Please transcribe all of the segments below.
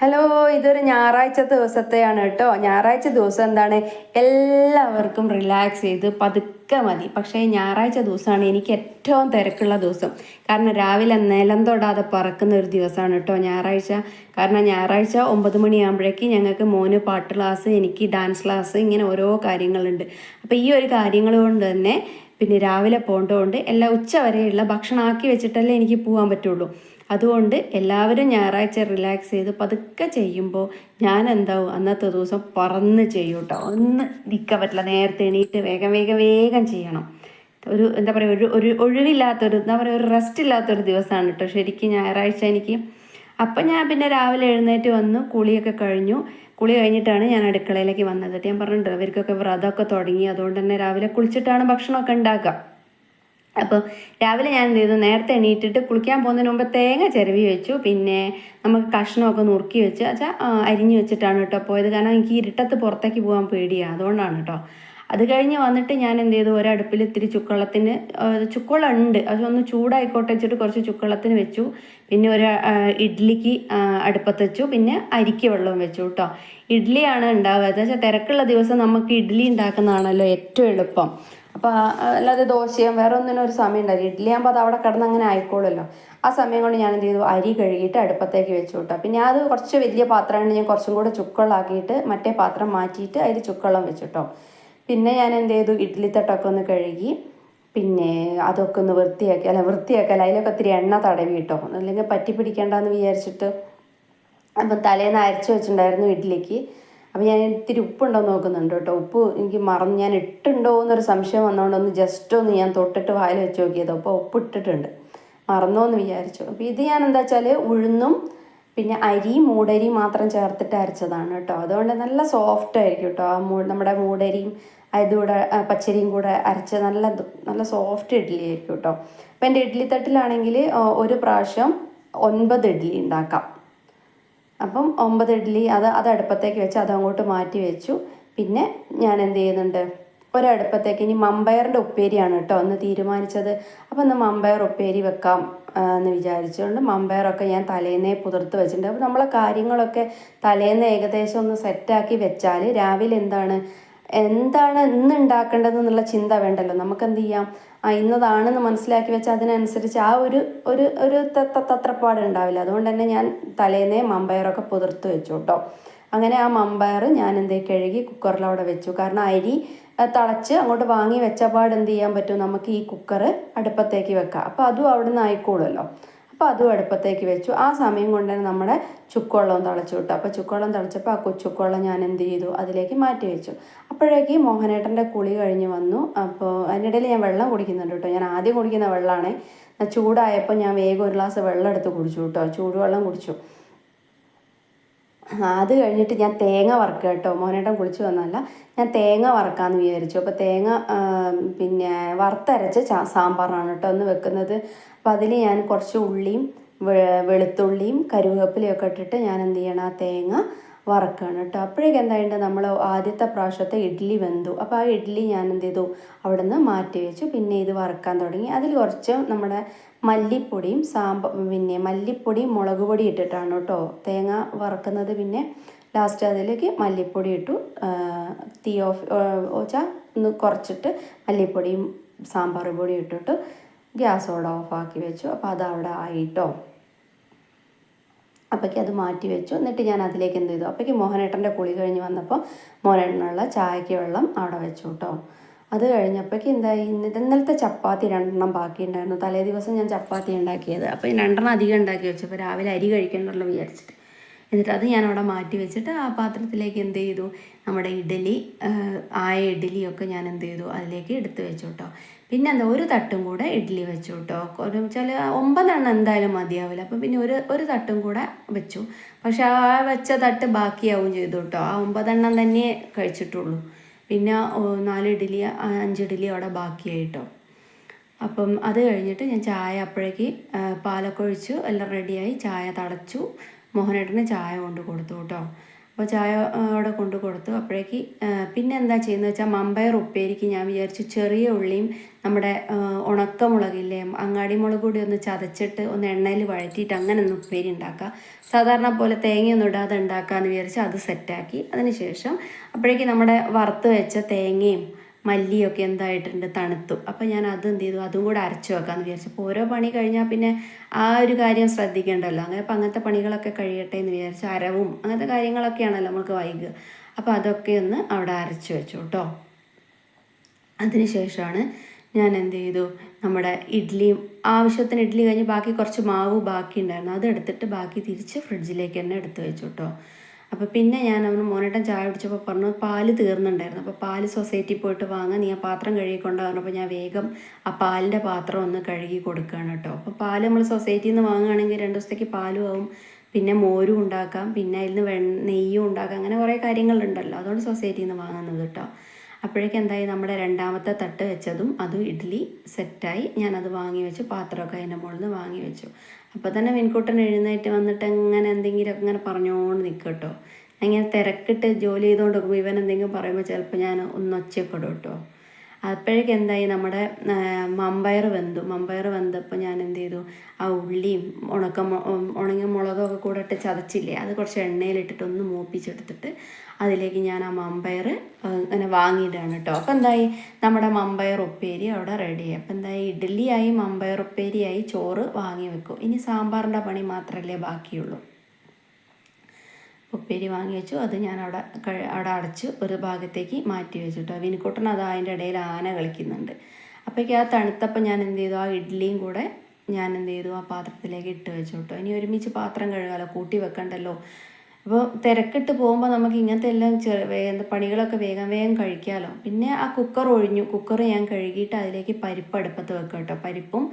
Hello, ഇതൊരു ഞായറാഴ്ച ദിവസത്തെയാണ് കേട്ടോ. ഞായറാഴ്ച ദിവസം എന്താണ്, എല്ലാവർക്കും റിലാക്സ് ചെയ്ത് പതുക്കെ മതി. പക്ഷേ ഞായറാഴ്ച ദിവസമാണ് എനിക്ക് ഏറ്റവും തിരക്കുള്ള ദിവസം. കാരണം രാവിലെ നിലം തൊടാതെ പറക്കുന്ന ഒരു ദിവസമാണ് കേട്ടോ ഞായറാഴ്ച. കാരണം ഞായറാഴ്ച 9 മണിയാകുമ്പോഴേക്ക് ഞങ്ങൾക്ക് മോന് പാട്ട് ക്ലാസ്, എനിക്ക് ഡാൻസ് ക്ലാസ്, ഇങ്ങനെ ഓരോ കാര്യങ്ങളുണ്ട്. അപ്പോൾ ഈ ഒരു കാര്യങ്ങൾ കൊണ്ട് തന്നെ പിന്നെ രാവിലെ പോകേണ്ടതുകൊണ്ട് എല്ലാം ഉച്ച വരെയുള്ള ഭക്ഷണം ആക്കി വെച്ചിട്ടല്ലേ എനിക്ക് പോകാൻ പറ്റുള്ളൂ. അതുകൊണ്ട് എല്ലാവരും ഞായറാഴ്ച റിലാക്സ് ചെയ്ത് പതുക്കെ ചെയ്യുമ്പോൾ ഞാൻ എന്താവും അന്നത്തെ ദിവസം പറന്ന് ചെയ്യും കേട്ടോ. ഒന്നും നിൽക്കാൻ പറ്റില്ല, നേരത്തെ എണീറ്റ് വേഗം വേഗം വേഗം ചെയ്യണം. ഒരു എന്താ പറയുക, ഒരു ഒഴിവില്ലാത്തൊരു എന്താ പറയുക, ഒരു റെസ്റ്റ് ഇല്ലാത്തൊരു ദിവസമാണ് കേട്ടോ ശരിക്കും ഞായറാഴ്ച എനിക്ക്. അപ്പം ഞാൻ പിന്നെ രാവിലെ എഴുന്നേറ്റ് വന്നു, കുളിയൊക്കെ കഴിഞ്ഞു. കുളി കഴിഞ്ഞിട്ടാണ് ഞാൻ അടുക്കളയിലേക്ക് വന്നത്. ഞാൻ പറഞ്ഞിട്ടുണ്ട് ഇവർക്കൊക്കെ വ്രതമൊക്കെ തുടങ്ങി, അതുകൊണ്ട് തന്നെ രാവിലെ കുളിച്ചിട്ടാണ് ഭക്ഷണമൊക്കെ ഉണ്ടാക്കുക. അപ്പോൾ രാവിലെ ഞാൻ എന്ത് ചെയ്തു, നേരത്തെ എണീറ്റിട്ട് കുളിക്കാൻ പോകുന്നതിന് മുമ്പ് തേങ്ങ ചിരവി വെച്ചു. പിന്നെ നമുക്ക് കഷ്ണമൊക്കെ നുറുക്കി വെച്ച് അരിഞ്ഞു വെച്ചിട്ടാണ് കേട്ടോ പോയത്. കാരണം എനിക്ക് ഇരുട്ടത്ത് പുറത്തേക്ക് പോകാൻ പേടിയാണ്, അതുകൊണ്ടാണ് കേട്ടോ. അത് കഴിഞ്ഞ് വന്നിട്ട് ഞാൻ എന്ത് ചെയ്തു, ഒരടുപ്പിൽ ഇത്തിരി ചുക്കുവെള്ളത്തിന്, ചുക്കുവെള്ളം ഉണ്ട് പക്ഷെ ഒന്ന് ചൂടായിക്കോട്ടെ വെച്ചിട്ട് കുറച്ച് ചുക്കുവെള്ളത്തിന് വെച്ചു. പിന്നെ ഒരു ഇഡ്ഡലിക്ക് അടുപ്പത്ത് വെച്ചു. പിന്നെ അരിക്ക് വെള്ളവും വെച്ചു കേട്ടോ. ഇഡ്ഡലിയാണ് ഉണ്ടാവുക. എന്താ വെച്ചാൽ തിരക്കുള്ള ദിവസം നമുക്ക് ഇഡ്ഡലി ഉണ്ടാക്കുന്നതാണല്ലോ ഏറ്റവും എളുപ്പം. അപ്പോൾ അല്ലാതെ ദോശയും വേറെ ഒന്നിനും ഒരു സമയം ഉണ്ടാവില്ല. ഇഡ്ഡലി ആകുമ്പോൾ അത് അവിടെ കിടന്ന് അങ്ങനെ ആയിക്കോളുമല്ലോ. ആ സമയം കൊണ്ട് ഞാൻ എന്ത് ചെയ്തു, അരി കഴുകിയിട്ട് അടുപ്പത്തേക്ക് വെച്ചു കേട്ടോ. പിന്നെ അത് കുറച്ച് വലിയ പാത്രമാണ്, ഞാൻ കുറച്ചും കൂടെ ചുക്കുവെള്ളമാക്കിയിട്ട് മറ്റേ പാത്രം മാറ്റിയിട്ട് അതിൽ ചുക്കുവെള്ളം വെച്ചു കേട്ടോ. പിന്നെ ഞാൻ എന്ത് ചെയ്തു, ഇഡ്ഡലി തട്ടൊക്കെ ഒന്ന് കഴുകി പിന്നെ അതൊക്കെ ഒന്ന് വൃത്തിയാക്കല അതിലൊക്കെ ഒത്തിരി എണ്ണ തടവി കേട്ടോ, അല്ലെങ്കിൽ പറ്റി പിടിക്കേണ്ടെന്ന് വിചാരിച്ചിട്ട്. അപ്പം തലേന്ന് അരച്ച് വെച്ചിട്ടുണ്ടായിരുന്നു ഇഡ്ഡലിക്ക്. അപ്പോൾ ഞാൻ ഇത്തിരി ഉപ്പുണ്ടോ നോക്കുന്നുണ്ട് കേട്ടോ. ഉപ്പ് എനിക്ക് മറന്ന്, ഞാൻ ഇട്ടുണ്ടോ എന്നൊരു സംശയം വന്നുകൊണ്ട് ഒന്ന് ജസ്റ്റ് ഒന്ന് ഞാൻ തൊട്ടിട്ട് വായിൽ വെച്ച് നോക്കിയത്. അപ്പോൾ ഉപ്പ് ഇട്ടിട്ടുണ്ട്, മറന്നോ എന്ന് വിചാരിച്ചു. അപ്പോൾ ഇത് ഞാൻ എന്താ വെച്ചാൽ ഉഴുന്നും പിന്നെ അരിയും മൂടരിയും മാത്രം ചേർത്തിട്ട് അരച്ചതാണ് കേട്ടോ. അതുകൊണ്ട് നല്ല സോഫ്റ്റ് ആയിരിക്കും കേട്ടോ. നമ്മുടെ മൂടരിയും അതുകൂടെ പച്ചരിയും കൂടെ അരച്ച് നല്ല നല്ല സോഫ്റ്റ് ഇഡ്ഡലി ആയിരിക്കും കേട്ടോ. അപ്പം എൻ്റെ ഇഡ്ഡലി തട്ടിലാണെങ്കിൽ ഒരു പ്രാവശ്യം 9 ഇഡ്ഡലി ഉണ്ടാക്കാം. അപ്പം 9 ഇഡ്ഡലി അത് അടുപ്പത്തേക്ക് വെച്ച് അതങ്ങോട്ട് മാറ്റി വെച്ചു. പിന്നെ ഞാൻ എന്ത് ചെയ്യുന്നുണ്ട്, ഒരടുപ്പത്തേക്ക് ഇനി മമ്പയറിൻ്റെ ഉപ്പേരിയാണ് കേട്ടോ അന്ന് തീരുമാനിച്ചത്. അപ്പം ഇന്ന് മമ്പയർ ഉപ്പേരി വെക്കാം എന്ന് വിചാരിച്ചുകൊണ്ട് മമ്പയറൊക്കെ ഞാൻ തലേന്നേ പുതിർത്ത് വെച്ചിട്ടുണ്ട്. അപ്പോൾ നമ്മളെ കാര്യങ്ങളൊക്കെ തലേന്ന് ഏകദേശം ഒന്ന് സെറ്റാക്കി വെച്ചാൽ രാവിലെ എന്താണ് ഇന്ന് ഉണ്ടാക്കേണ്ടതെന്നുള്ള ചിന്ത വേണ്ടല്ലോ. നമുക്ക് എന്ത് ചെയ്യാം, ഇന്നതാണെന്ന് മനസ്സിലാക്കി വെച്ചാൽ അതിനനുസരിച്ച് ആ ഒരു ഒരു ഒരു തത്രപ്പാട് ഉണ്ടാവില്ല. അതുകൊണ്ട് തന്നെ ഞാൻ തലേന്നേ മമ്പയറൊക്കെ പുതിർത്ത് വെച്ചു കേട്ടോ. അങ്ങനെ ആ മമ്പയർ ഞാൻ കഴുകി കുക്കറിൽ അവിടെ വെച്ചു. കാരണം അരി തിളച്ച് അങ്ങോട്ട് വാങ്ങി വെച്ച പാട് എന്ത് ചെയ്യാൻ പറ്റും, നമുക്ക് ഈ കുക്കർ അടുപ്പത്തേക്ക് വെക്കാം. അപ്പോൾ അതും അവിടെ നിന്ന് ആയിക്കോളുമല്ലോ. അപ്പോൾ അതും അടുപ്പത്തേക്ക് വെച്ചു. ആ സമയം കൊണ്ട് തന്നെ നമ്മുടെ ചുക്കുവെള്ളവും തിളച്ചു കിട്ടും. അപ്പോൾ ചുക്കുവെള്ളം തിളച്ചപ്പോൾ ആ ചുക്കുവെള്ളം ഞാൻ എന്ത് ചെയ്തു, അതിലേക്ക് മാറ്റി വെച്ചു. അപ്പോഴേക്ക് മോഹനേട്ടൻ്റെ കുളി കഴിഞ്ഞ് വന്നു. അപ്പോൾ അതിനിടയിൽ ഞാൻ വെള്ളം കുടിക്കുന്നുണ്ട് കേട്ടോ. ഞാൻ ആദ്യം കുടിക്കുന്ന വെള്ളമാണ്. ചൂടായപ്പോൾ ഞാൻ വേഗം ഒരു ഗ്ലാസ് വെള്ളം എടുത്ത് കുടിച്ചു കേട്ടോ, ചൂടുവെള്ളം കുടിച്ചു. അത് കഴിഞ്ഞിട്ട് ഞാൻ തേങ്ങ വറുക്കുക കേട്ടോ. മോനേട്ടൻ കുളിച്ച് വന്നല്ല, ഞാൻ തേങ്ങ വറക്കാമെന്ന് വിചാരിച്ചു. അപ്പോൾ തേങ്ങ പിന്നെ വറുത്തരച്ച് സാമ്പാറാണ് കേട്ടോ ഒന്ന് വെക്കുന്നത്. അപ്പോൾ അതിൽ ഞാൻ കുറച്ച് ഉള്ളിയും വെളുത്തുള്ളിയും കരുവേപ്പിലയൊക്കെ ഇട്ടിട്ട് ഞാൻ എന്ത് ചെയ്യണം, ആ തേങ്ങ വറക്കുകയാണ് കേട്ടോ. അപ്പോഴേക്കും എന്തായിട്ട് നമ്മൾ ആദ്യത്തെ പ്രാവശ്യത്തെ ഇഡ്ഡലി വെന്തു. അപ്പോൾ ആ ഇഡ്ഡലി ഞാൻ എന്ത് ചെയ്തു, അവിടെ നിന്ന് മാറ്റി വെച്ചു. പിന്നെ ഇത് വറക്കാൻ തുടങ്ങി. അതിൽ കുറച്ച് നമ്മുടെ മല്ലിപ്പൊടിയും പിന്നെ മല്ലിപ്പൊടിയും മുളക് പൊടി ഇട്ടിട്ടാണ് കേട്ടോ തേങ്ങ വറക്കുന്നത്. പിന്നെ ലാസ്റ്റ് അതിലേക്ക് മല്ലിപ്പൊടി ഇട്ടു. തീ ഓഫ് വെച്ചാൽ ഒന്ന് കുറച്ചിട്ട് മല്ലിപ്പൊടിയും സാമ്പാർ പൊടിയും ഇട്ടിട്ട് ഗ്യാസോടെ ഓഫാക്കി വെച്ചു. അപ്പോൾ അതവിടെ ആയിട്ടോ. അപ്പോഴേക്ക് അത് മാറ്റി വെച്ചു. എന്നിട്ട് ഞാൻ അതിലേക്ക് എന്ത് ചെയ്തു, അപ്പോഴേക്ക് മോഹനേട്ടൻ്റെ കുളി കഴിഞ്ഞ് വന്നപ്പോൾ മോഹനേട്ടനുള്ള ചായക്ക് വെള്ളം അവിടെ വെച്ചു കേട്ടോ. അത് കഴിഞ്ഞപ്പോഴേക്ക് എന്തായി, ഇന്നലത്തെ ചപ്പാത്തി 2 ബാക്കിയുണ്ടായിരുന്നു. തലേ ദിവസം ഞാൻ ചപ്പാത്തി ഉണ്ടാക്കിയത്. അപ്പോൾ 2 അധികം ഉണ്ടാക്കി വെച്ചു. അപ്പോൾ രാവിലെ അരി കഴിക്കണ്ടല്ലോ വിചാരിച്ചിട്ട്. എന്നിട്ട് അത് ഞാൻ അവിടെ മാറ്റി വെച്ചിട്ട് ആ പാത്രത്തിലേക്ക് എന്ത് ചെയ്തു, നമ്മുടെ ഇഡ്ഡലി ആയ ഇഡ്ഡലിയൊക്കെ ഞാൻ എന്ത് ചെയ്തു അതിലേക്ക് എടുത്ത് വെച്ചു കേട്ടോ. പിന്നെ എന്താ, ഒരു തട്ടും കൂടെ ഇഡ്ഡലി വെച്ചു കേട്ടോ. ഒരു വെച്ചാൽ 9 എന്തായാലും മതിയാവില്ല. അപ്പോൾ പിന്നെ ഒരു തട്ടും കൂടെ വെച്ചു. പക്ഷെ ആ വെച്ച തട്ട് ബാക്കിയാവും ചെയ്തു കേട്ടോ. ആ 9 തന്നെ കഴിച്ചിട്ടുള്ളൂ. പിന്നെ 4 ഇഡ്ഡലി 5 ഇഡ്ഡലി അവിടെ ബാക്കിയായിട്ടോ. അപ്പം അത് കഴിഞ്ഞിട്ട് ഞാൻ ചായ അപ്പോഴേക്ക് പാലൊക്കെ ഒഴിച്ചു എല്ലാം റെഡിയായി. ചായ തിളച്ചു. മോഹനേട്ടന് ചായ കൊണ്ട് കൊടുത്തു കേട്ടോ. അപ്പോൾ ചായ അവിടെ കൊണ്ടു കൊടുത്തു. അപ്പോഴേക്ക് പിന്നെ എന്താ ചെയ്യുന്നത് വെച്ചാൽ മമ്പയർ ഉപ്പേരിക്ക് ഞാൻ വിചാരിച്ചു ചെറിയ ഉള്ളിയും നമ്മുടെ ഉണക്കമുളകില്ലേ അങ്ങാടി മുളക് കൂടി ഒന്ന് ചതച്ചിട്ട് ഒന്ന് എണ്ണയിൽ വഴറ്റിയിട്ട് അങ്ങനെ ഒന്ന് ഉപ്പേരി ഉണ്ടാക്കുക. സാധാരണ പോലെ തേങ്ങയൊന്നും ഇടാതെ ഉണ്ടാക്കാമെന്ന് വിചാരിച്ച് അത് സെറ്റാക്കി. അതിന് ശേഷം അപ്പോഴേക്ക് നമ്മുടെ വറുത്ത് വെച്ച തേങ്ങയും മല്ലിയൊക്കെ എന്തായിട്ടുണ്ട് തണുത്തു. അപ്പം ഞാൻ അത് എന്ത് ചെയ്തു, അതും കൂടെ അരച്ചു വെക്കാമെന്ന് വിചാരിച്ചു. അപ്പോൾ ഓരോ പണി കഴിഞ്ഞാൽ പിന്നെ ആ ഒരു കാര്യം ശ്രദ്ധിക്കേണ്ടല്ലോ. അങ്ങനെ അപ്പം അങ്ങനത്തെ പണികളൊക്കെ കഴിയട്ടെ എന്ന് വിചാരിച്ചു. അരവും അങ്ങനത്തെ കാര്യങ്ങളൊക്കെയാണല്ലോ നമുക്ക് വൈകുക. അപ്പോൾ അതൊക്കെ ഒന്ന് അവിടെ അരച്ചു വെച്ചു കേട്ടോ. അതിന് ശേഷമാണ് ഞാൻ എന്ത് ചെയ്തു, നമ്മുടെ ഇഡ്ഡലിയും ആവശ്യത്തിന് ഇഡ്ഡലി കഴിഞ്ഞ് ബാക്കി കുറച്ച് മാവ് ബാക്കി ഉണ്ടായിരുന്നു, അതെടുത്തിട്ട് ബാക്കി തിരിച്ച് ഫ്രിഡ്ജിലേക്ക് തന്നെ എടുത്ത് വെച്ചു കേട്ടോ. അപ്പോൾ പിന്നെ ഞാൻ അവന് മോനേട്ടൻ ചായ കുടിച്ചപ്പോൾ പറഞ്ഞു പാല് തീർന്നുണ്ടായിരുന്നു. അപ്പോൾ പാല് സൊസൈറ്റിയിൽ പോയിട്ട് വാങ്ങാൻ നീ ആ പാത്രം കഴുകിക്കൊണ്ടു പറഞ്ഞപ്പോൾ ഞാൻ വേഗം ആ പാലിൻ്റെ പാത്രം ഒന്ന് കഴുകി കൊടുക്കുകയാണ് കേട്ടോ. അപ്പോൾ പാല് നമ്മൾ സൊസൈറ്റിയിൽ നിന്ന് വാങ്ങുകയാണെങ്കിൽ 2 ദിവസത്തേക്ക് പാലും ആവും, പിന്നെ മോരും ഉണ്ടാക്കാം, പിന്നെ അതിൽ നിന്ന് നെയ്യും ഉണ്ടാക്കാം, അങ്ങനെ കുറേ കാര്യങ്ങളുണ്ടല്ലോ. അതുകൊണ്ട് സൊസൈറ്റിയിൽ നിന്ന് വാങ്ങുന്നത് കേട്ടോ. അപ്പോഴേക്കും എന്തായി, നമ്മുടെ രണ്ടാമത്തെ തട്ട് വെച്ചതും അതും ഇഡ്ഡലി സെറ്റായി. ഞാനത് വാങ്ങി വെച്ചു, പാത്രമൊക്കെ അതിൻ്റെ മുകളിൽ നിന്ന് വാങ്ങി വെച്ചു. അപ്പോൾ തന്നെ മിൻകുട്ടൻ എഴുന്നേറ്റ് വന്നിട്ട് എങ്ങനെ എന്തെങ്കിലുമൊക്കെ ഇങ്ങനെ പറഞ്ഞുകൊണ്ട് നിൽക്കും കേട്ടോ. ഇങ്ങനെ തിരക്കിട്ട് ജോലി ചെയ്തുകൊണ്ട് നോക്കുമ്പോൾ ഇവൻ എന്തെങ്കിലും പറയുമ്പോൾ ചിലപ്പോൾ ഞാൻ ഒന്ന് ഒച്ചപ്പെടും കേട്ടോ. അപ്പോഴേക്കും എന്തായി, നമ്മുടെ മമ്പയർ വെന്തപ്പോൾ ഞാൻ എന്ത് ചെയ്തു, ആ ഉള്ളിയും ഉണങ്ങിയ മുളകൊക്കെ കൂടെ ഇട്ട് ചതച്ചില്ലേ, അത് കുറച്ച് എണ്ണയിലിട്ടിട്ട് ഒന്ന് മൂപ്പിച്ചെടുത്തിട്ട് അതിലേക്ക് ഞാൻ ആ മമ്പയർ ഇങ്ങനെ വാങ്ങിയിട്ടാണ് കേട്ടോ. അപ്പോൾ എന്തായി, നമ്മുടെ മമ്പയർ ഉപ്പേരി അവിടെ റെഡിയായി. അപ്പോൾ എന്തായി, ഇഡ്ഡലിയായി, മമ്പയർ ഉപ്പേരിയായി, ചോറ് വാങ്ങി വെക്കും. ഇനി സാമ്പാറിൻ്റെ പണി മാത്രമല്ലേ ബാക്കിയുള്ളൂ. ഉപ്പേരി വാങ്ങി വെച്ചു, അത് ഞാൻ അവിടെ അടച്ച് ഒരു ഭാഗത്തേക്ക് മാറ്റി വെച്ചു കേട്ടോ. വിനിക്കുട്ടൻ അത് അതിൻ്റെ ഇടയിൽ ആന കളിക്കുന്നുണ്ട്. അപ്പോഴേക്കും ആ തണുത്തപ്പോൾ ഞാൻ എന്ത് ചെയ്തു, ആ ഇഡ്ഡലിയും കൂടെ ഞാൻ എന്ത് ചെയ്തു, ആ പാത്രത്തിലേക്ക് ഇട്ട് വെച്ചു കേട്ടോ. ഇനി ഒരുമിച്ച് പാത്രം കഴുകാമല്ലോ, കൂട്ടി വെക്കണ്ടല്ലോ. അപ്പോൾ തിരക്കിട്ട് പോകുമ്പോൾ നമുക്ക് ഇങ്ങനത്തെ എല്ലാം പണികളൊക്കെ വേഗം വേഗം കഴിക്കാമല്ലോ. പിന്നെ ആ കുക്കർ ഞാൻ കഴുകിയിട്ട് അതിലേക്ക് പരിപ്പ് അടുപ്പത്ത് വെക്കുക കേട്ടോ. പരിപ്പും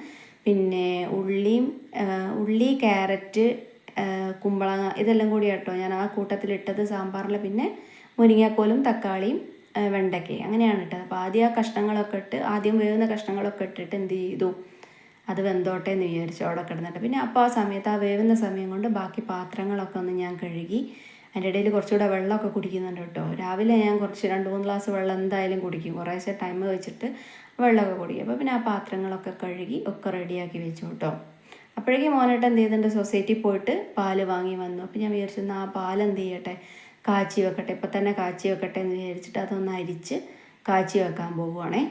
പിന്നെ ഉള്ളി, ക്യാരറ്റ്, കുമ്പളങ്ങ ഇതെല്ലാം കൂടി കേട്ടോ ഞാൻ ആ കൂട്ടത്തിലിട്ടത് സാമ്പാറിൽ. പിന്നെ മുരിങ്ങാക്കോലും തക്കാളിയും വെണ്ടയ്ക്കയും അങ്ങനെയാണ് ഇട്ടത്. അപ്പോൾ ആദ്യം വേവുന്ന കഷ്ണങ്ങളൊക്കെ ഇട്ടിട്ട് എന്ത് ചെയ്തു, അത് വെന്തോട്ടെ എന്ന് വിചാരിച്ചു അവിടെ കിടന്നിട്ട്. പിന്നെ അപ്പോൾ ആ സമയത്ത് ആ വേവുന്ന സമയം കൊണ്ട് ബാക്കി പാത്രങ്ങളൊക്കെ ഒന്ന് ഞാൻ കഴുകി. അതിൻ്റെ ഇടയിൽ കുറച്ചുകൂടെ വെള്ളമൊക്കെ കുടിക്കുന്നുണ്ട് കേട്ടോ. രാവിലെ ഞാൻ കുറച്ച് 2-3 ഗ്ലാസ് വെള്ളം എന്തായാലും കുടിക്കും, കുറേശ്ശെ ടൈം വെച്ചിട്ട് വെള്ളമൊക്കെ കുടിക്കും. അപ്പോൾ പിന്നെ ആ പാത്രങ്ങളൊക്കെ കഴുകി ഒക്കെ റെഡിയാക്കി വെച്ചു കേട്ടോ. അപ്പോഴേക്കും മോനേട്ടൻ എന്ത് ചെയ്തിട്ടുണ്ട്, സൊസൈറ്റിയിൽ പോയിട്ട് പാല് വാങ്ങി വന്നു. അപ്പോൾ ഞാൻ വിചാരിച്ചു ആ പാൽ എന്ത് ചെയ്യട്ടെ, കാച്ചി വെക്കട്ടെ, ഇപ്പം തന്നെ കാച്ചി വെക്കട്ടെ എന്ന് വിചാരിച്ചിട്ട് അതൊന്ന് അരിച്ച് കാച്ചി വെക്കാൻ പോവുകയാണേ.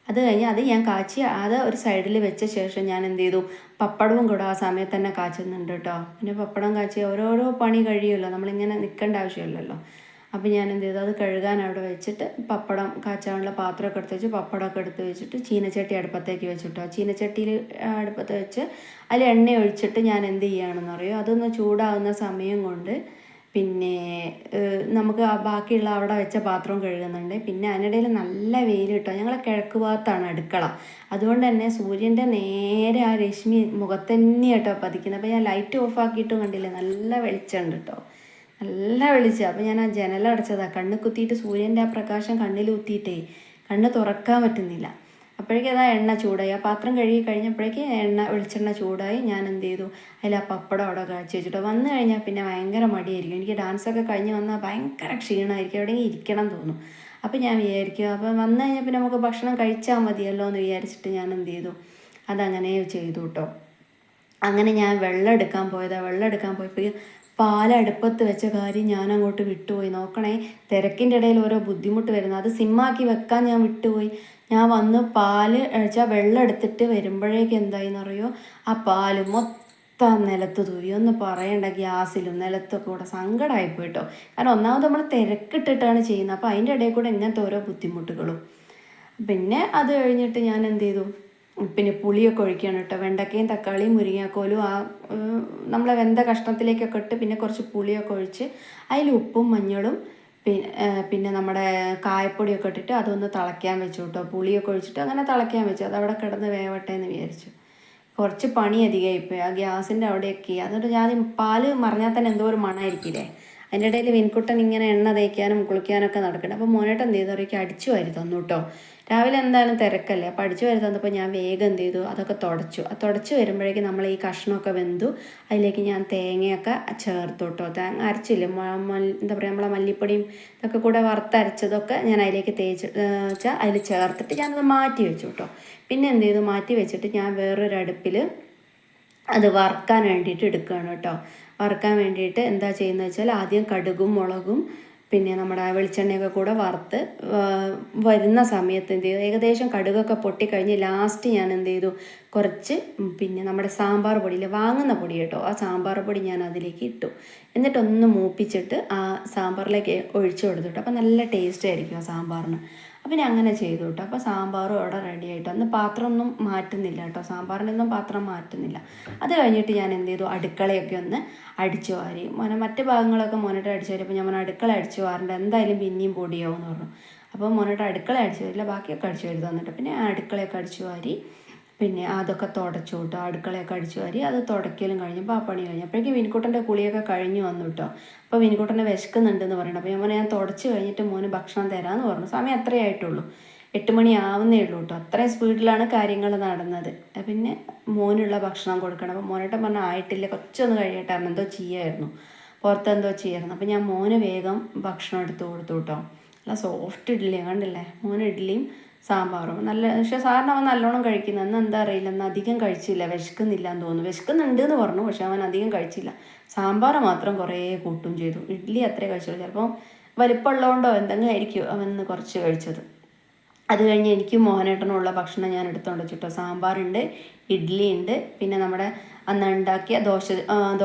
അത് കഴിഞ്ഞ് അത് ഞാൻ അത് ഒരു സൈഡിൽ വെച്ച ശേഷം ഞാൻ എന്ത് ചെയ്തു, പപ്പടവും കൂടെ ആ സമയത്ത് തന്നെ കാച്ചുന്നുണ്ട് കേട്ടോ. പിന്നെ പപ്പടം കാച്ചി ഓരോരോ പണി കഴിയുമല്ലോ, നമ്മളിങ്ങനെ നിൽക്കേണ്ട ആവശ്യമില്ലല്ലോ. അപ്പോൾ ഞാൻ എന്ത് ചെയ്തു, അത് കഴുകാൻ അവിടെ വെച്ചിട്ട് പപ്പടം കാച്ചാനുള്ള പാത്രമൊക്കെ എടുത്ത് വെച്ച് പപ്പടമൊക്കെ എടുത്ത് വെച്ചിട്ട് ചീനച്ചട്ടി അടുപ്പത്തേക്ക് വെച്ചിട്ടോ. ചീനച്ചട്ടിയിൽ അടുപ്പത്ത് വെച്ച് അതിൽ എണ്ണ ഒഴിച്ചിട്ട് ഞാൻ എന്ത് ചെയ്യുകയാണെന്ന് അറിയോ, അതൊന്ന് ചൂടാവുന്ന സമയം കൊണ്ട് പിന്നെ നമുക്ക് ബാക്കിയുള്ള അവിടെ വെച്ച പാത്രവും കഴുകുന്നുണ്ട്. പിന്നെ അതിനിടയിൽ നല്ല വെയിൽ കിട്ടും. ഞങ്ങളെ കിഴക്ക് ഭാഗത്താണ് അടുക്കള, അതുകൊണ്ട് തന്നെ സൂര്യൻ്റെ നേരെ ആ രശ്മി മുഖത്തന്നെ കേട്ടോ പതിക്കുന്നത്. അപ്പോൾ ഞാൻ ലൈറ്റ് ഓഫ് ആക്കിയിട്ടും കണ്ടില്ലേ, നല്ല വെളിച്ചമുണ്ട് കേട്ടോ, നല്ല വെളിച്ചം. അപ്പോൾ ഞാൻ ആ ജനലടച്ചതാണ്, കണ്ണ് കുത്തിയിട്ട് സൂര്യൻ്റെ ആ പ്രകാശം കണ്ണിൽ കുത്തിയിട്ടേ കണ്ണ് തുറക്കാൻ പറ്റുന്നില്ല. അപ്പോഴേക്കും അതാ എണ്ണ ചൂടായി, ആ പാത്രം കഴുകി കഴിഞ്ഞപ്പോഴേക്ക് വെളിച്ചെണ്ണ ചൂടായി. ഞാൻ എന്ത് ചെയ്തു, അതിൽ ആ പപ്പടം അവിടെ കാച്ചി വെച്ചിട്ടോ. വന്നു കഴിഞ്ഞാൽ പിന്നെ ഭയങ്കര മടിയായിരിക്കും, എനിക്ക് ഡാൻസൊക്കെ കഴിഞ്ഞ് വന്നാൽ ഭയങ്കര ക്ഷീണമായിരിക്കും, എവിടെയെങ്കിലും ഇരിക്കണം തോന്നും. അപ്പോൾ ഞാൻ വിചാരിക്കും, അപ്പോൾ വന്നു കഴിഞ്ഞാൽ പിന്നെ നമുക്ക് ഭക്ഷണം കഴിച്ചാൽ മതിയല്ലോ എന്ന് വിചാരിച്ചിട്ട് ഞാൻ എന്ത് ചെയ്തു, അതങ്ങനെ ചെയ്തു കേട്ടോ. അങ്ങനെ ഞാൻ വെള്ളം എടുക്കാൻ പോയപ്പോൾ പാലടുപ്പത്ത് വെച്ച കാര്യം ഞാൻ അങ്ങോട്ട് വിട്ടുപോയി. നോക്കണേ, തിരക്കിൻ്റെ ഇടയിൽ ഓരോ ബുദ്ധിമുട്ട് വരുന്നത്, അത് സിമ്മാക്കി വെക്കാൻ ഞാൻ വിട്ടുപോയി. ഞാൻ വന്ന് വെള്ളം എടുത്തിട്ട് വരുമ്പോഴേക്ക് എന്തായിന്നറിയോ, ആ പാല് മൊത്തം നിലത്ത് തൂവി. ഒന്ന് പറയണ്ട, ഗ്യാസിലും നിലത്തൊക്കെ കൂടെ സങ്കടമായിപ്പോയി കേട്ടോ. കാരണം ഒന്നാമത് നമ്മൾ തിരക്കിട്ടിട്ടാണ് ചെയ്യുന്നത്, അപ്പോൾ അതിൻ്റെ ഇടയിൽ കൂടെ ഇങ്ങനത്തെ ഓരോ ബുദ്ധിമുട്ടുകളും. പിന്നെ അത് കഴിഞ്ഞിട്ട് ഞാൻ എന്ത് ചെയ്തു, പിന്നെ പുളിയൊക്കെ ഒഴിക്കുകയാണ് കേട്ടോ. വെണ്ടക്കയും തക്കാളിയും മുരിങ്ങാക്കോലും ആ നമ്മളെ വെന്ത കഷ്ണത്തിലേക്കൊക്കെ ഇട്ട് പിന്നെ കുറച്ച് പുളിയൊക്കെ ഒഴിച്ച് അതിൽ ഉപ്പും മഞ്ഞളും പിന്നെ നമ്മുടെ കായപ്പൊടിയൊക്കെ ഇട്ടിട്ട് അതൊന്ന് തിളയ്ക്കാൻ വെച്ചു കേട്ടോ. പുളിയൊക്കെ ഒഴിച്ചിട്ട് അങ്ങനെ തിളയ്ക്കാൻ വെച്ചു, അതവിടെ കിടന്ന് വേവട്ടെ എന്ന് വിചാരിച്ചു. കുറച്ച് പണി അധികമായിപ്പോയി ആ ഗ്യാസിൻ്റെ അവിടെയൊക്കെ. എന്നിട്ട് ഞാൻ പാല് മറിഞ്ഞാൽ തന്നെ എന്തോ ഒരു മണമായിരിക്കില്ലേ. അതിൻ്റെ ഇടയിൽ വിൻകുട്ടൻ ഇങ്ങനെ എണ്ണ തേക്കാനും കുളിക്കാനൊക്കെ നടക്കണം. അപ്പോൾ മോനേട്ടൻ എന്ത് ചെയ്തു, അടിച്ചു വാരി തന്നു കേട്ടോ. രാവിലെ എന്തായാലും തിരക്കല്ലേ. അപ്പോൾ അടിച്ചു വാരി തന്നപ്പോൾ ഞാൻ വേഗം എന്ത് ചെയ്തു, അതൊക്കെ തുടച്ചു. തുടച്ച് വരുമ്പോഴേക്കും നമ്മൾ ഈ കഷ്ണമൊക്കെ വെന്തു. അതിലേക്ക് ഞാൻ തേങ്ങയൊക്കെ ചേർത്തു കേട്ടോ. തേങ്ങ അരച്ചില്ല, എന്താ പറയുക, നമ്മളെ മല്ലിപ്പൊടിയും ഇതൊക്കെ കൂടെ വറുത്തരച്ചതൊക്കെ ഞാൻ അതിലേക്ക് വെച്ചാൽ അതിൽ ചേർത്തിട്ട് ഞാനത് മാറ്റി വെച്ചു കേട്ടോ. പിന്നെ എന്ത് ചെയ്തു, മാറ്റി വെച്ചിട്ട് ഞാൻ വേറൊരു അടുപ്പിൽ അത് വറുക്കാൻ വേണ്ടിയിട്ട് എടുക്കുകയാണ് കേട്ടോ. വറുക്കാൻ വേണ്ടിയിട്ട് എന്താ ചെയ്യുന്നത് വെച്ചാൽ ആദ്യം കടുകും മുളകും പിന്നെ നമ്മുടെ വെളിച്ചെണ്ണയൊക്കെ കൂടെ വറുത്ത് വരുന്ന സമയത്ത് എന്ത് ചെയ്തു, ഏകദേശം കടുകൊക്കെ പൊട്ടിക്കഴിഞ്ഞ് ലാസ്റ്റ് ഞാൻ എന്ത് ചെയ്തു, കുറച്ച് പിന്നെ നമ്മുടെ സാമ്പാർ പൊടിയിൽ വാങ്ങുന്ന പൊടി കേട്ടോ, ആ സാമ്പാർ പൊടി ഞാൻ അതിലേക്ക് ഇട്ടു. എന്നിട്ടൊന്ന് മൂപ്പിച്ചിട്ട് ആ സാമ്പാറിലേക്ക് ഒഴിച്ചു കൊടുത്തിട്ട് അപ്പോൾ നല്ല ടേസ്റ്റ് ആയിരിക്കും ആ സാമ്പാറിന്. അപ്പം ഞാൻ അങ്ങനെ ചെയ്തു കേട്ടോ. അപ്പോൾ സാമ്പാറും അവിടെ റെഡി ആയിട്ട്, അന്ന് പാത്രമൊന്നും മാറ്റുന്നില്ല കേട്ടോ, സാമ്പാറിനൊന്നും പാത്രം മാറ്റുന്നില്ല. അത് കഴിഞ്ഞിട്ട് ഞാൻ എന്ത് ചെയ്തു, അടുക്കളയൊക്കെ ഒന്ന് അടിച്ചു വാരി. മറ്റു ഭാഗങ്ങളൊക്കെ മോനിട്ട് അടിച്ചു വാരി. അപ്പോൾ ഞാൻ അടുക്കള അടിച്ചു വാരണ്ട, എന്തായാലും പിന്നെയും പൊടിയാവും എന്ന് പറഞ്ഞു. അപ്പോൾ മോനിട്ട് അടുക്കള അടിച്ചു വാരില്ല, ബാക്കിയൊക്കെ അടിച്ചു വാരി തന്നിട്ട് പിന്നെ അടുക്കളയൊക്കെ അടിച്ചു വാരി. പിന്നെ അതൊക്കെ തുടച്ചു കേട്ടോ, അടുക്കളയൊക്കെ അടിച്ചു വാരി. അത് തുടയ്ക്കലും കഴിഞ്ഞപ്പോൾ ആ പണി കഴിഞ്ഞപ്പോഴേക്കും വിനിക്കുട്ടൻ്റെ കുളിയൊക്കെ കഴിഞ്ഞു വന്നു കേട്ടോ. അപ്പോൾ വിനിക്കുട്ടനെ വിശക്കുന്നുണ്ടെന്ന് പറയണം. അപ്പോൾ ഞാൻ തുടച്ച് കഴിഞ്ഞിട്ട് മോന് ഭക്ഷണം തരാമെന്ന് പറഞ്ഞു. സമയം അത്രയേ ആയിട്ടുള്ളൂ, 8 മണി ആവുന്നേ ഉള്ളൂ കേട്ടോ. അത്രയും സ്പീഡിലാണ് കാര്യങ്ങൾ നടന്നത്. പിന്നെ മോനുള്ള ഭക്ഷണം കൊടുക്കണം. അപ്പോൾ മോനേട്ടൻ പറഞ്ഞാൽ ആയിട്ടില്ല, കുറച്ചൊന്ന് കഴിയട്ടായിരുന്നു, എന്തോ ചെയ്യായിരുന്നു, പുറത്തെന്തോ ചെയ്യായിരുന്നു. അപ്പോൾ ഞാൻ മോന് വേഗം ഭക്ഷണം എടുത്ത് കൊടുത്തു കേട്ടോ. നല്ല സോഫ്റ്റ് ഇഡ്ഡലിയാണ്, കണ്ടില്ലേ, മോന് ഇഡ്ഡലിയും സാമ്പാറും നല്ല. പക്ഷെ സാറിന് അവൻ നല്ലോണം കഴിക്കുന്നത്, എന്ന് എന്താ അറിയില്ല, എന്ന് അധികം കഴിച്ചില്ല, വിശക്കുന്നില്ല എന്ന് തോന്നുന്നു. വിശക്കുന്നുണ്ട് എന്ന് പറഞ്ഞു, പക്ഷെ അവൻ അധികം കഴിച്ചില്ല. സാമ്പാർ മാത്രം കുറേ കൂട്ടും ചെയ്തു. ഇഡ്ഡലി അത്രേ കഴിച്ചുള്ളൂ. ചിലപ്പോൾ വലിപ്പമുള്ളതുകൊണ്ടോ എന്തെങ്കിലും ആയിരിക്കും അവൻ കുറച്ച് കഴിച്ചത്. അത് കഴിഞ്ഞ് എനിക്കും മോഹനേട്ടനുള്ള ഭക്ഷണം ഞാൻ എടുത്തോണ്ട് വെച്ചിട്ടോ. സാമ്പാറുണ്ട്, ഇഡ്ഡലി ഉണ്ട്, പിന്നെ നമ്മുടെ അന്ന് ഉണ്ടാക്കിയ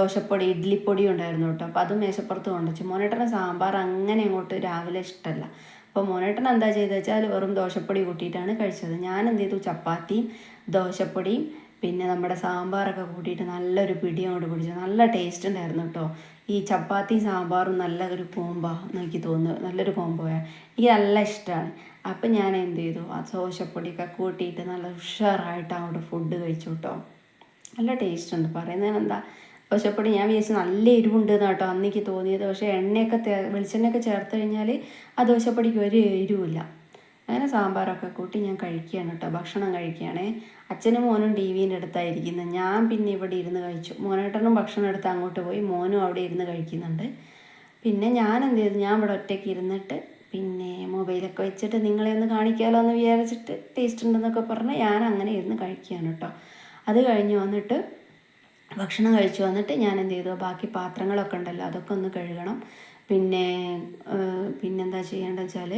ദോശപ്പൊടി ഇഡ്ഡലിപ്പൊടിയും ഉണ്ടായിരുന്നു കേട്ടോ. അപ്പോൾ അതും മേശപ്പുറത്ത് കൊണ്ടുവച്ചു. മോഹനേട്ടന് സാമ്പാർ അങ്ങനെ അങ്ങോട്ട് രാവിലെ ഇഷ്ടമല്ല. അപ്പോൾ മോനേട്ടൻ എന്താ ചെയ്തത് വെച്ചാൽ വെറും ദോശപ്പൊടി കൂട്ടിയിട്ടാണ് കഴിച്ചത്. ഞാൻ എന്ത് ചെയ്തു, ചപ്പാത്തിയും ദോശപ്പൊടിയും പിന്നെ നമ്മുടെ സാമ്പാറൊക്കെ കൂട്ടിയിട്ട് നല്ലൊരു പിടി അങ്ങോട്ട് പിടിച്ചു. നല്ല ടേസ്റ്റ് ഉണ്ടായിരുന്നു കേട്ടോ. ഈ ചപ്പാത്തി സാമ്പാറും നല്ല ഒരു കോംബോ എനിക്ക് തോന്നുന്നു, നല്ലൊരു കോംബോയാണ്. എനിക്ക് നല്ല ഇഷ്ടമാണ്. അപ്പം ഞാൻ എന്ത് ചെയ്തു, ആ ദോശപ്പൊടിയൊക്കെ കൂട്ടിയിട്ട് നല്ല ഉഷാറായിട്ട് അങ്ങോട്ട് ഫുഡ് കഴിച്ചു കേട്ടോ. നല്ല ടേസ്റ്റ് ഉണ്ട്. പറയുന്നതിന് എന്താ, ദോശപ്പൊടി ഞാൻ വിചാരിച്ചു നല്ല എരിവുണ്ട് കേട്ടോ അന്നെനിക്ക് തോന്നിയത്. പക്ഷേ വെളിച്ചെണ്ണയൊക്കെ ചേർത്ത് കഴിഞ്ഞാൽ ആ ദോശപ്പൊടിക്ക് ഒരു എരിവില്ല. അങ്ങനെ സാമ്പാറൊക്കെ കൂട്ടി ഞാൻ കഴിക്കുകയാണ് കേട്ടോ, ഭക്ഷണം കഴിക്കുകയാണേ. അച്ഛനും മോനും ടി വിൻ്റെ അടുത്തായിരിക്കുന്നത്, ഞാൻ പിന്നെ ഇവിടെ ഇരുന്ന് കഴിച്ചു. മോനേട്ടനും ഭക്ഷണം എടുത്ത് അങ്ങോട്ട് പോയി, മോനും അവിടെ ഇരുന്ന് കഴിക്കുന്നുണ്ട്. പിന്നെ ഞാൻ എന്ത് ചെയ്തു, ഞാൻ ഇവിടെ ഒറ്റയ്ക്ക് ഇരുന്നിട്ട് പിന്നെ മൊബൈലൊക്കെ വെച്ചിട്ട് നിങ്ങളെ ഒന്ന് കാണിക്കാമല്ലോ എന്ന് വിചാരിച്ചിട്ട് ടേസ്റ്റ് ഉണ്ടെന്നൊക്കെ പറഞ്ഞ് ഞാൻ അങ്ങനെ ഇരുന്ന് കഴിക്കുകയാണ് കേട്ടോ. അത് കഴിഞ്ഞ് വന്നിട്ട് ഭക്ഷണം കഴിച്ചു വന്നിട്ട് ഞാൻ എന്ത് ചെയ്തു, ബാക്കി പാത്രങ്ങളൊക്കെ ഉണ്ടല്ലോ അതൊക്കെ ഒന്ന് കഴുകണം. പിന്നെന്താ ചെയ്യേണ്ടത് വെച്ചാൽ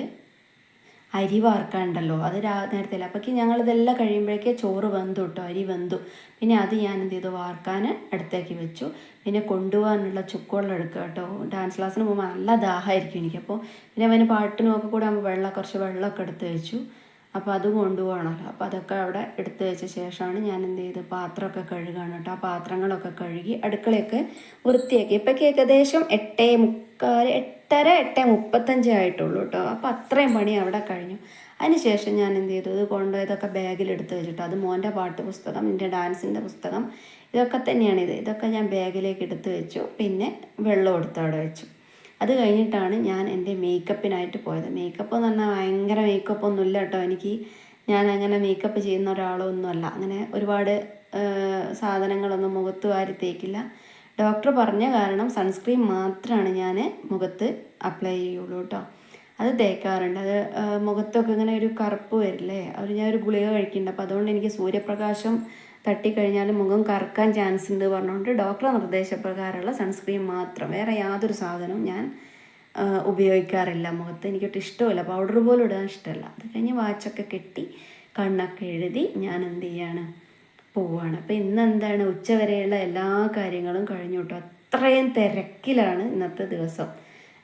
അരി വാർക്കാനുണ്ടല്ലോ, അത് നേരത്തെ അല്ല. അപ്പോഴേക്ക് ഞങ്ങളിതെല്ലാം കഴിയുമ്പോഴേക്കേ ചോറ് വെന്തു കേട്ടോ, അരി വെന്തു. പിന്നെ അത് ഞാൻ എന്ത് ചെയ്തു, വാർക്കാൻ അടുത്തേക്ക് വെച്ചു. പിന്നെ കൊണ്ടുപോകാനുള്ള ചുക്കുവെള്ളം എടുക്കുക കേട്ടോ. ഡാൻസ് ക്ലാസ്സിന് പോകുമ്പോൾ നല്ല ദാഹമായിരിക്കും എനിക്കപ്പോൾ. പിന്നെ അവന് പാട്ടിനും ഒക്കെ കൂടെ ആകുമ്പോൾ കുറച്ച് വെള്ളമൊക്കെ എടുത്ത് വെച്ചു. അപ്പോൾ അത് കൊണ്ടുപോകണമല്ലോ. അപ്പോൾ അതൊക്കെ അവിടെ എടുത്ത് വെച്ച ശേഷമാണ് ഞാൻ എന്ത് ചെയ്ത് പാത്രമൊക്കെ കഴുകാണ് കേട്ടോ. ആ പാത്രങ്ങളൊക്കെ കഴുകി അടുക്കളയൊക്കെ വൃത്തിയാക്കി. ഇപ്പോഴേക്ക് ഏകദേശം 8:45 8:35 ആയിട്ടുള്ളൂ കേട്ടോ. അപ്പോൾ അത്രയും പണി അവിടെ കഴിഞ്ഞു. അതിനുശേഷം ഞാൻ എന്ത് ചെയ്തു, ഇത് കൊണ്ടുപോയതൊക്കെ ബാഗിലെടുത്ത് വെച്ചിട്ട്, അത് മോൻ്റെ പാട്ട് പുസ്തകം, എൻ്റെ ഡാൻസിൻ്റെ പുസ്തകം, ഇതൊക്കെ തന്നെയാണിത്. ഇതൊക്കെ ഞാൻ ബാഗിലേക്ക് എടുത്ത് വെച്ചു. പിന്നെ വെള്ളം എടുത്ത് അവിടെ വെച്ചു. അത് കഴിഞ്ഞിട്ടാണ് ഞാൻ എൻ്റെ മേക്കപ്പിനായിട്ട് പോയത്. മേക്കപ്പ് എന്ന് പറഞ്ഞാൽ ഭയങ്കര മേക്കപ്പ് ഒന്നുമില്ല കേട്ടോ എനിക്ക്. ഞാൻ അങ്ങനെ മേക്കപ്പ് ചെയ്യുന്ന ഒരാളൊന്നുമല്ല. അങ്ങനെ ഒരുപാട് സാധനങ്ങളൊന്നും മുഖത്ത് വാരി തേക്കില്ല. ഡോക്ടർ പറഞ്ഞ കാരണം സൺസ്ക്രീൻ മാത്രമാണ് ഞാൻ മുഖത്ത് അപ്ലൈ ചെയ്യുള്ളൂ കേട്ടോ. അത് തേക്കാറുണ്ട്. അത് മുഖത്തൊക്കെ ഇങ്ങനെ ഒരു കറുപ്പ് വരില്ലേ, ഞാനൊരു ഗുളിക കഴിക്കുന്നുണ്ട്. അപ്പോൾ അതുകൊണ്ട് എനിക്ക് സൂര്യപ്രകാശം തട്ടിക്കഴിഞ്ഞാൽ മുഖം കറക്കാൻ ചാൻസ് ഉണ്ട് പറഞ്ഞുകൊണ്ട് ഡോക്ടറുടെ നിർദ്ദേശപ്രകാരമുള്ള സൺസ്ക്രീൻ മാത്രം, വേറെ യാതൊരു സാധനവും ഞാൻ ഉപയോഗിക്കാറില്ല മുഖത്ത്. എനിക്കൊട്ട് ഇഷ്ടമില്ല, പൗഡർ പോലും ഇടാൻ ഇഷ്ടമല്ല. അത് കഴിഞ്ഞ് വാച്ചൊക്കെ കെട്ടി കണ്ണൊക്കെ എഴുതി ഞാൻ എന്ത് ചെയ്യാണ്, പോവുകയാണ്. അപ്പോൾ ഇന്ന് എന്താണ്, ഉച്ചവരെയുള്ള എല്ലാ കാര്യങ്ങളും കഴിഞ്ഞു കേട്ടോ. അത്രയും തിരക്കിലാണ് ഇന്നത്തെ ദിവസം.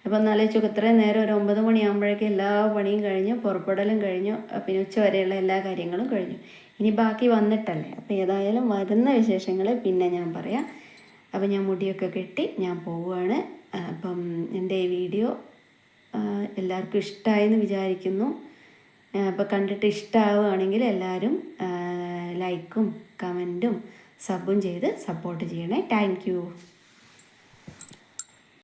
അപ്പോൾ എന്നാലോചിച്ചോക്ക്, ഇത്രയും നേരം ഒരു 9 മണിയാകുമ്പോഴേക്കും എല്ലാ പണിയും കഴിഞ്ഞു, പുറപ്പെടലും കഴിഞ്ഞു, പിന്നെ ഉച്ചവരെയുള്ള എല്ലാ കാര്യങ്ങളും കഴിഞ്ഞു. ഇനി ബാക്കി വന്നിട്ടല്ലേ. അപ്പോൾ ഏതായാലും വരുന്ന വിശേഷങ്ങൾ പിന്നെ ഞാൻ പറയാം. അപ്പോൾ ഞാൻ മുടിയൊക്കെ കെട്ടി ഞാൻ പോവുകയാണ്. അപ്പം എൻ്റെ ഈ വീഡിയോ എല്ലാവർക്കും ഇഷ്ടമായെന്ന് വിചാരിക്കുന്നു. അപ്പോൾ കണ്ടിട്ട് ഇഷ്ടമാവുകയാണെങ്കിൽ എല്ലാവരും ലൈക്കും കമൻറ്റും സബും ചെയ്ത് സപ്പോർട്ട് ചെയ്യണേ. Thank you.